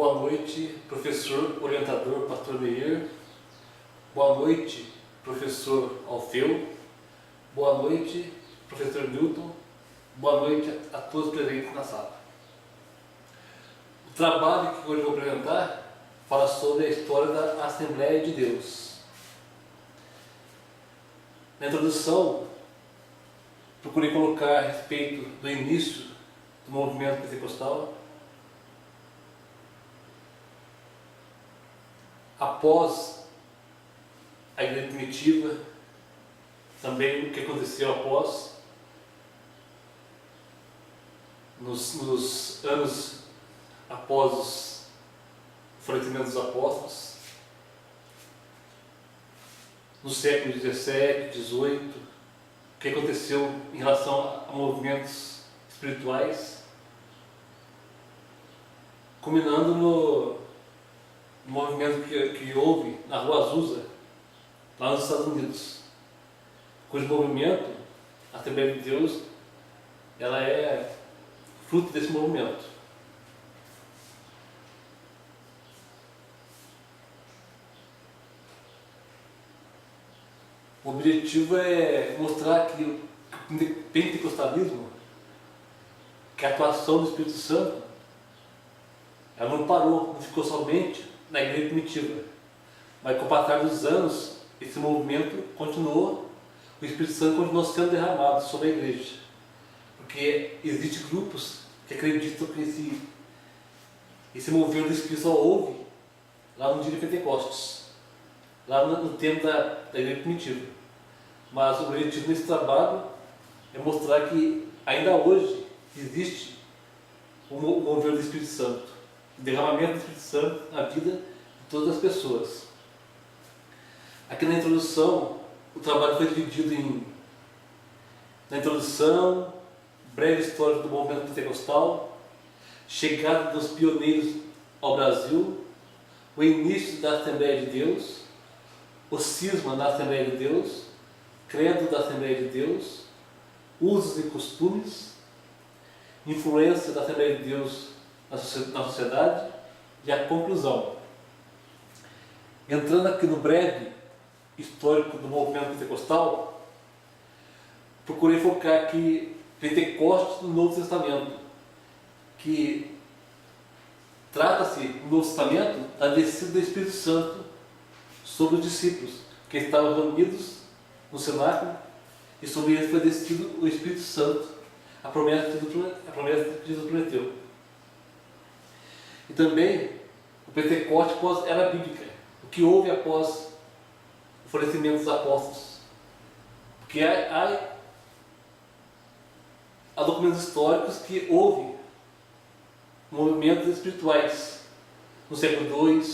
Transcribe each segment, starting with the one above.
Boa noite, professor orientador Pastor Meir. Boa noite, professor Alfeu. Boa noite, professor Newton. Boa noite a todos presentes na sala. O trabalho que hoje eu vou apresentar fala sobre a história da Assembleia de Deus. Na introdução, procurei colocar a respeito do início do movimento pentecostal, após a igreja primitiva, também o que aconteceu após, nos anos após o falecimento dos apóstolos, no século XVII, XVIII, o que aconteceu em relação a movimentos espirituais, culminando no movimento que houve na Rua Azusa, lá nos Estados Unidos, cujo movimento, a Assembleia de Deus, ela é fruto desse movimento. O objetivo é mostrar que o pentecostalismo, que a atuação do Espírito Santo, ela não parou, não ficou somente na igreja primitiva, mas com o passar dos anos, esse movimento continuou, o Espírito Santo continuou sendo derramado sobre a igreja, porque existem grupos que acreditam que esse movimento do Espírito só houve lá no dia de Pentecostes, lá no tempo da igreja primitiva. Mas o objetivo desse trabalho é mostrar que ainda hoje existe o movimento do Espírito Santo, o derramamento do Espírito Santo na vida de todas as pessoas. Aqui na introdução, o trabalho foi dividido na introdução, breve história do movimento pentecostal, chegada dos pioneiros ao Brasil, o início da Assembleia de Deus, o cisma da Assembleia de Deus, credo da Assembleia de Deus, usos e costumes, influência da Assembleia de Deus na sociedade e a conclusão. Entrando aqui no breve histórico do movimento pentecostal, procurei focar aqui Pentecostes no Novo Testamento, que trata-se no Novo Testamento da descida do Espírito Santo sobre os discípulos que estavam reunidos no cenáculo, e sobre eles foi descido o Espírito Santo, a promessa que Jesus prometeu. E também o Pentecostes pós-era bíblica, o que houve após o falecimento dos apóstolos. Porque há documentos históricos que houve movimentos espirituais no século II,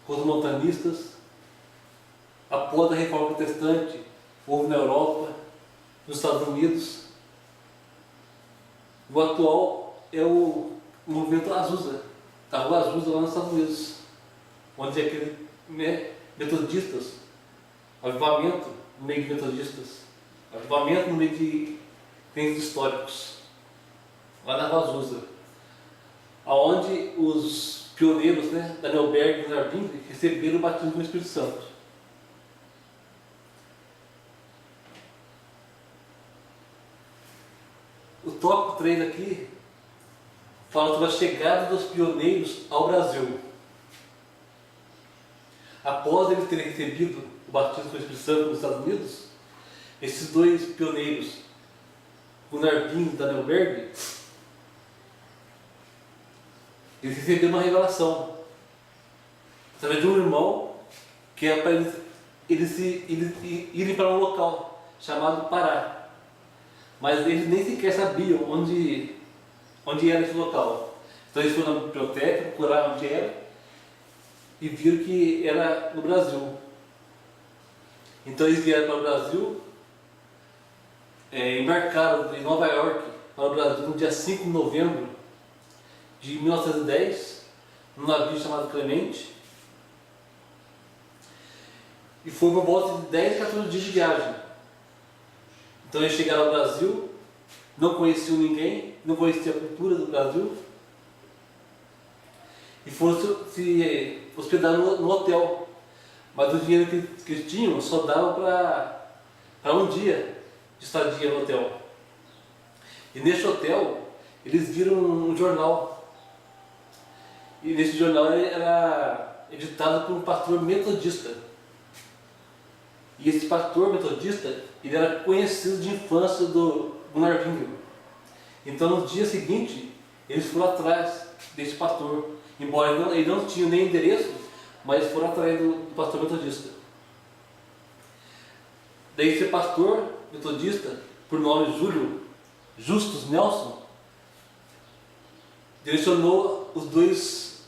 com os montanistas, após a Reforma Protestante, houve na Europa, nos Estados Unidos. O atual é o movimento Azusa, da Rua Azusa lá nos Estados Unidos, onde é aquele metodistas, avivamento no meio de metodistas, avivamento no meio de crentes históricos, lá na Rua Azusa, aonde os pioneiros, Daniel Berg e Gunnar Bing, receberam o batismo do Espírito Santo. O tópico 3 aqui fala sobre a chegada dos pioneiros ao Brasil. Após eles terem recebido o batismo com o Espírito Santo nos Estados Unidos, esses dois pioneiros, Gunnar Bing e Daniel Berg, eles receberam uma revelação através de um irmão que é para eles irem para um local chamado Pará. Mas eles nem sequer sabiam onde era esse local. Então eles foram na biblioteca, procuraram onde era e viram que era no Brasil. Então eles vieram para o Brasil, embarcaram em Nova York para o Brasil no dia 5 de novembro de 1910, num navio chamado Clemente, e foi por volta de 10 a 14 dias de viagem. Então eles chegaram ao Brasil, não conheciam ninguém, não conheciam a cultura do Brasil, e foram se hospedar no hotel. Mas o dinheiro que eles tinham só dava para um dia de estadia no hotel. E nesse hotel eles viram um jornal. E nesse jornal era editado por um pastor metodista. E esse pastor metodista, ele era conhecido de infância do Narvinho. Então no dia seguinte, eles foram atrás desse pastor. Embora ele não tinha nem endereço, mas foram atrás do pastor metodista. Daí esse pastor metodista, por nome Júlio Justus Nelson, direcionou os dois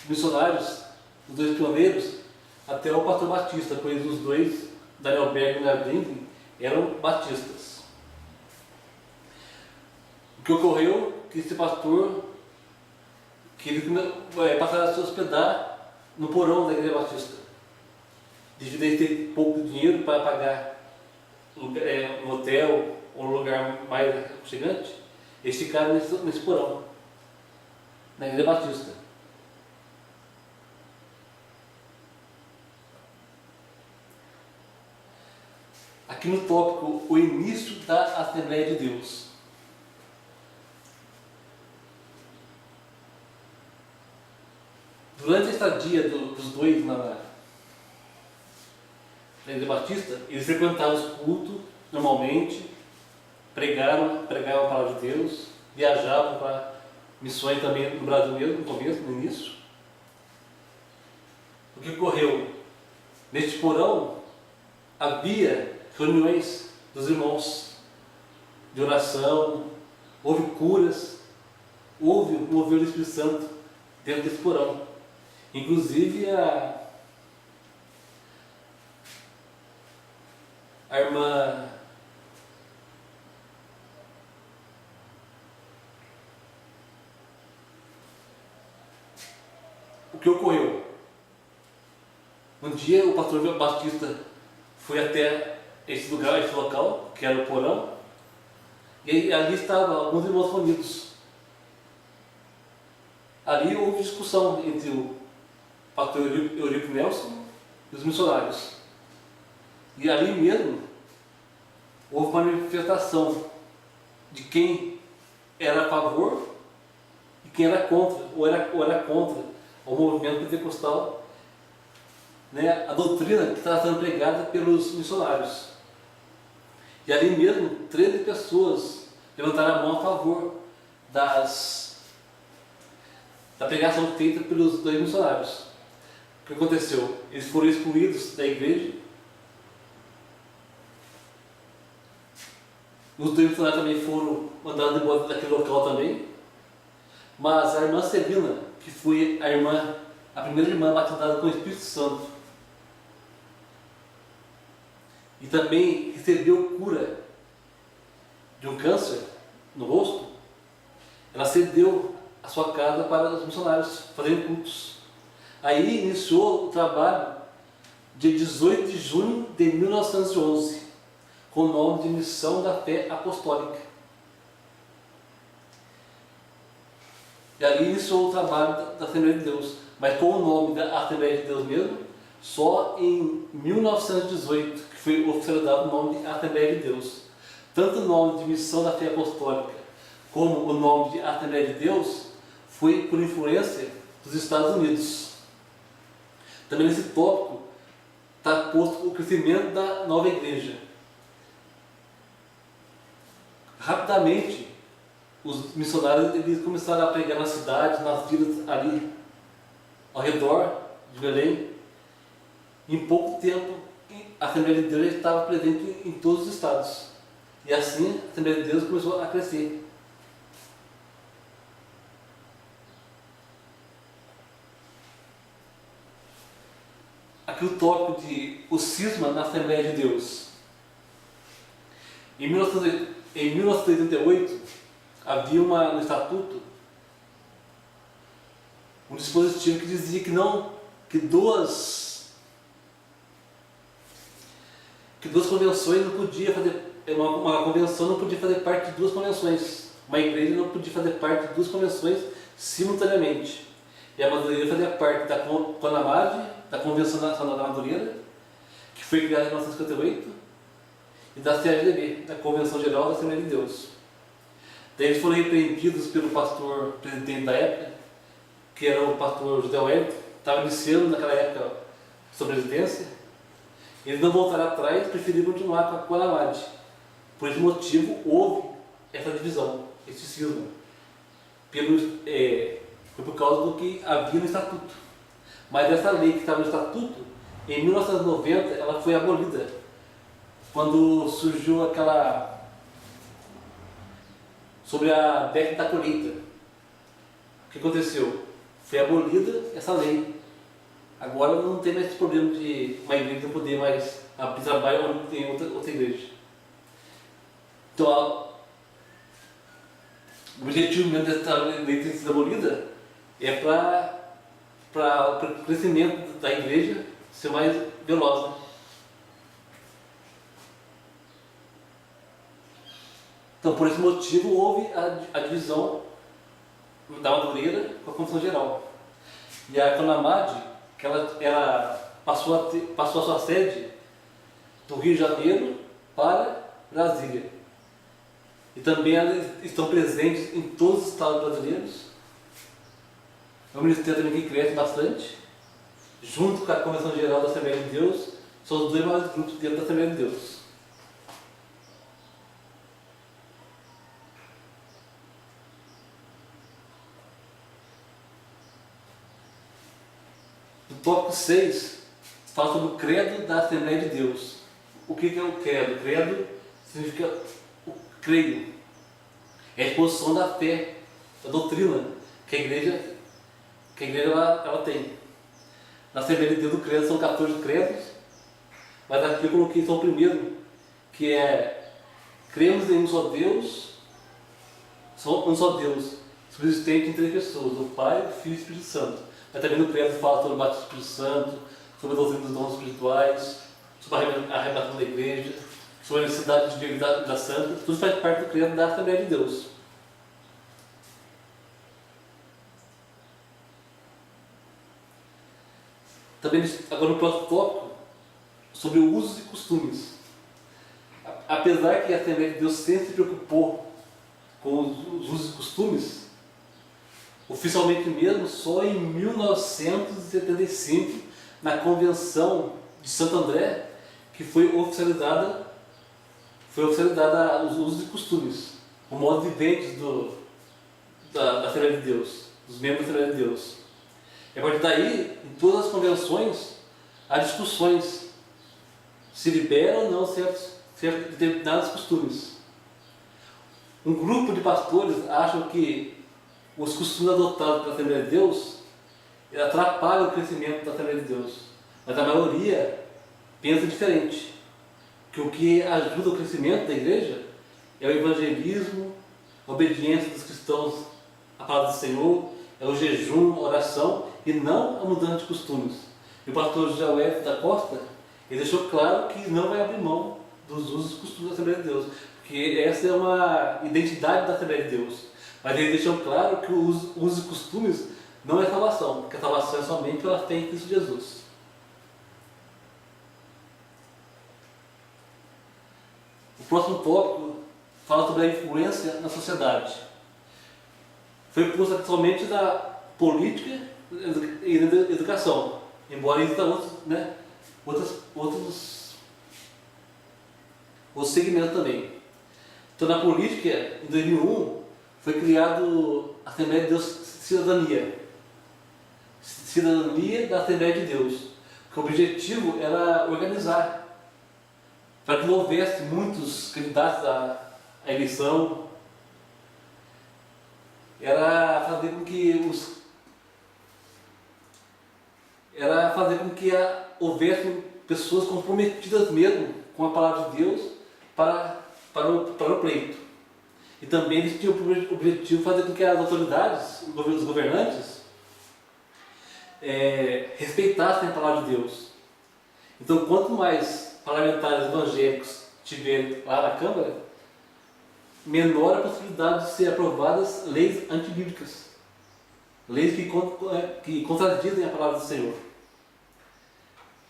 missionários, os dois pioneiros, até o pastor Batista, pois os dois, Daniel Berg e Narvinho, eram batistas. O que ocorreu que esse pastor passaram a se hospedar no porão da igreja batista. Devido a ele ter pouco dinheiro para pagar um hotel ou um lugar mais aconchegante, eles ficaram nesse porão, na igreja batista. Aqui no tópico, o início da Assembleia de Deus. Durante a estadia dos dois na igreja batista, eles frequentavam os cultos normalmente, pregavam a palavra de Deus, viajavam para missões também no Brasil mesmo, no começo, no início. O que ocorreu? Neste porão havia reuniões dos irmãos de oração, houve curas, houve o mover do Espírito Santo dentro desse porão. Inclusive a irmã o que ocorreu? Um dia o pastor Batista foi até esse lugar, esse local, que era o porão, e ali estavam alguns irmãos reunidos. Ali houve discussão entre o pastor Eurico Nelson e os missionários. E ali mesmo houve uma manifestação de quem era a favor e quem era contra, ou era contra o movimento pentecostal, né, a doutrina que estava sendo pregada pelos missionários. E ali mesmo 13 pessoas levantaram a mão a favor da pregação feita pelos dois missionários. O que aconteceu? Eles foram excluídos da igreja. Os dois missionários também foram mandados embora daquele local também. Mas a irmã Celina, que foi a primeira irmã batizada com o Espírito Santo, e também recebeu cura de um câncer no rosto, ela cedeu a sua casa para os missionários fazerem cultos. Aí iniciou o trabalho dia 18 de junho de 1911, com o nome de Missão da Fé Apostólica. E ali iniciou o trabalho da Assembleia de Deus, mas com o nome da Assembleia de Deus mesmo, só em 1918, que foi oficializado o nome de Assembleia de Deus. Tanto o nome de Missão da Fé Apostólica, como o nome de Assembleia de Deus, foi por influência dos Estados Unidos. Também nesse tópico está posto o crescimento da nova igreja. Rapidamente, os missionários eles começaram a pregar nas cidades, nas vilas ali ao redor de Belém. Em pouco tempo, a Assembleia de Deus já estava presente em todos os estados. E assim, a Assembleia de Deus começou a crescer. Aqui o tópico de o cisma na Assembleia de Deus. Em 1988, havia no estatuto um dispositivo que dizia que duas convenções não podia fazer, uma convenção não podia fazer parte de duas convenções, uma igreja não podia fazer parte de duas convenções simultaneamente. E a Madureira fazia parte da CONAMAD, da Convenção Nacional da Madureira, que foi criada em 1958, e da CAGDB, da Convenção Geral da Assembleia de Deus. Daí eles foram repreendidos pelo pastor presidente da época, que era o pastor José Wellington, estava iniciando naquela época sua presidência. Eles não voltaram atrás, preferiram continuar com a CONAMAD. Por esse motivo, houve essa divisão, esse cisma. Foi por causa do que havia no Estatuto. Mas essa lei que estava no Estatuto, em 1990, ela foi abolida. Quando surgiu aquela... sobre a década da colheita. O que aconteceu? Foi abolida essa lei. Agora não tem mais esse problema de uma igreja não poder mais abrir trabalho onde tem outra igreja. Então, o objetivo mesmo dessa lei ter sido abolida é para o crescimento da igreja ser mais veloz. Né? Então, por esse motivo, houve a divisão da Madureira com a Convenção Geral. E a CONAMAD, que ela passou a sua sede do Rio de Janeiro para Brasília. E também elas estão presentes em todos os estados brasileiros. É um ministério também que cresce bastante. Junto com a Convenção Geral da Assembleia de Deus, são os dois maiores grupos dentro da Assembleia de Deus. No tópico 6, fala sobre o credo da Assembleia de Deus. O que é o credo? O credo significa o creio. É a exposição da fé, da doutrina que a igreja ela tem. Na Assembleia de Deus do credo são 14 credos, mas aqui eu coloquei só o primeiro, que é: cremos em um só Deus, subsistente em 3 pessoas, o Pai, o Filho e o Espírito Santo. Mas também no credo fala sobre o batismo do Espírito Santo, sobre a doutrina dos dons espirituais, sobre a arrebatação da igreja, sobre a necessidade de viver da santa. Tudo faz parte do credo da Assembleia de Deus. Também, agora no próximo tópico, sobre usos e costumes. Apesar que a Assembleia de Deus sempre se preocupou com os usos e costumes, oficialmente mesmo, só em 1975, na Convenção de Santo André, que foi oficializada os usos e costumes, o modo vivente da Assembleia de Deus, dos membros da Assembleia de Deus. E a partir daí, em todas as convenções, há discussões se liberam ou não certos determinados costumes. Um grupo de pastores acham que os costumes adotados pela Assembleia de Deus atrapalham o crescimento da Assembleia de Deus. Mas a maioria pensa diferente, que o que ajuda o crescimento da igreja é o evangelismo, a obediência dos cristãos à palavra do Senhor, é o jejum, a oração, e não a mudança de costumes. E o pastor José Wellington da Costa, ele deixou claro que não vai abrir mão dos usos e costumes da Assembleia de Deus, porque essa é uma identidade da Assembleia de Deus. Mas ele deixou claro que os usos e costumes não é salvação, porque a salvação é somente pela fé em Cristo Jesus. O próximo tópico fala sobre a influência na sociedade. Foi posto somente da política e da educação, embora existam outros segmentos também. Então, na política, em 2001, foi criado a Assembleia de Deus Cidadania da Assembleia de Deus, que o objetivo era organizar, para que não houvesse muitos candidatos à eleição, era fazer com que houvesse pessoas comprometidas mesmo com a palavra de Deus para o pleito. E também eles tinham o objetivo de fazer com que as autoridades, os governantes, respeitassem a palavra de Deus. Então, quanto mais parlamentares evangélicos tiverem lá na Câmara, menor a possibilidade de ser aprovadas leis antibíblicas. leis que contradizem a palavra do Senhor.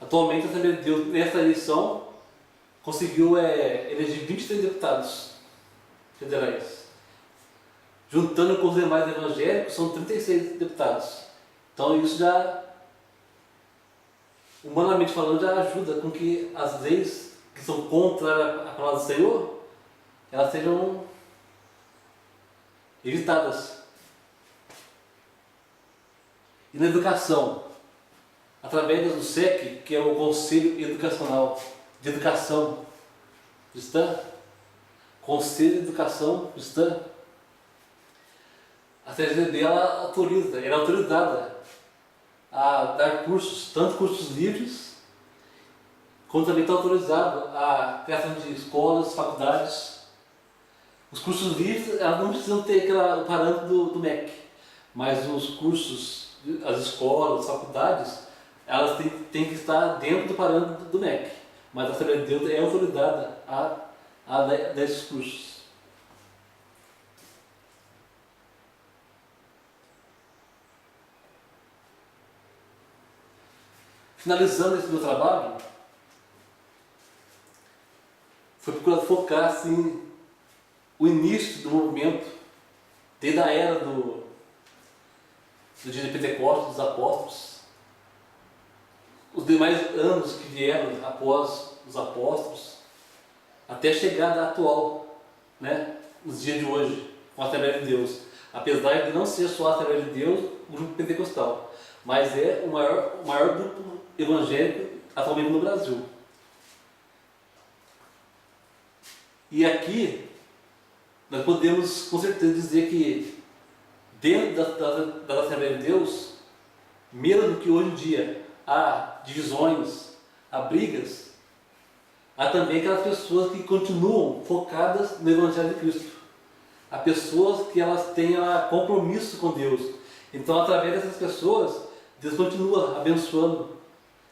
Atualmente, a Assembleia de Deus, nessa eleição, conseguiu eleger 23 deputados federais. Juntando com os demais evangélicos, são 36 deputados. Então, isso já, humanamente falando, já ajuda com que as leis que são contrárias à palavra do Senhor, elas sejam evitadas. E na educação, através do SEC, que é o Conselho Educacional de Educação Cristã, Conselho de Educação Cristã, a CGD ela é autorizada a dar cursos, tanto cursos livres, como também está autorizado a criação de escolas, faculdades. Os cursos livres elas não precisam ter o parâmetro do MEC, mas os cursos, as escolas, as faculdades, elas têm que estar dentro do parâmetro do MEC, mas a Assembleia de Deus é autorizada a dar esses cursos. Finalizando esse meu trabalho, foi procurado focar assim, o início do movimento, desde a era do dia de Pentecostes, dos apóstolos, os demais anos que vieram após os apóstolos, até a chegada atual, né, nos dias de hoje, com a Assembleia de Deus. Apesar de não ser só a Assembleia de Deus, o grupo pentecostal, mas é o maior grupo evangélico atualmente no Brasil. E aqui nós podemos com certeza dizer que dentro da Assembleia de Deus, mesmo que hoje em dia há divisões, há brigas, há também aquelas pessoas que continuam focadas no Evangelho de Cristo. Há pessoas que elas têm compromisso com Deus. Então, através dessas pessoas, Deus continua abençoando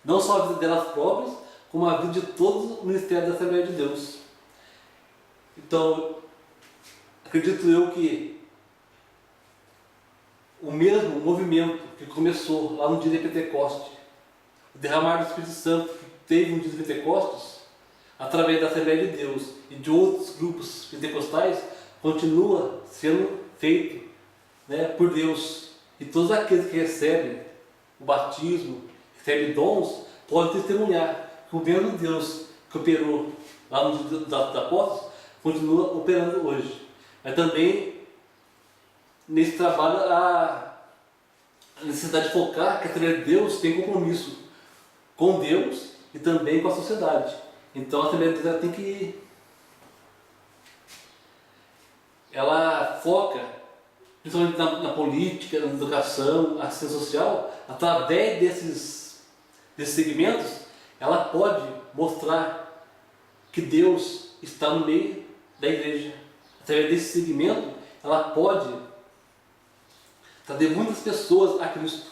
não só a vida delas próprias, como a vida de todo o ministério da Assembleia de Deus. Então, acredito eu que o mesmo movimento que começou lá no dia de Pentecostes, o derramar do Espírito Santo que teve no dia de Pentecostes, através da Assembleia de Deus e de outros grupos pentecostais, continua sendo feito, né, por Deus. E todos aqueles que recebem o batismo, recebem dons, podem testemunhar que o mesmo Deus que operou lá no dia dos apóstolos continua operando hoje. Mas também, nesse trabalho, a necessidade de focar que a Assembleia de Deus tem compromisso com Deus e também com a sociedade. Então a Assembleia de Deus tem que... ela foca, principalmente na política, na educação, na assistência social, através desses segmentos, ela pode mostrar que Deus está no meio da igreja. Através desse segmento, ela pode trazer muitas pessoas a Cristo.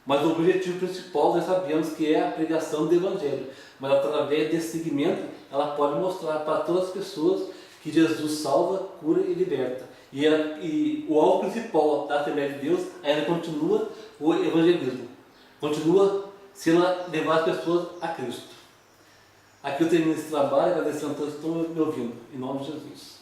Mas o objetivo principal nós sabemos que é a pregação do Evangelho. Mas através desse segmento, ela pode mostrar para todas as pessoas que Jesus salva, cura e liberta. E o alvo principal da Assembleia de Deus ainda continua o evangelismo. Continua sendo levar as pessoas a Cristo. Aqui eu termino esse trabalho, agradecendo a todos que estão me ouvindo. Em nome de Jesus.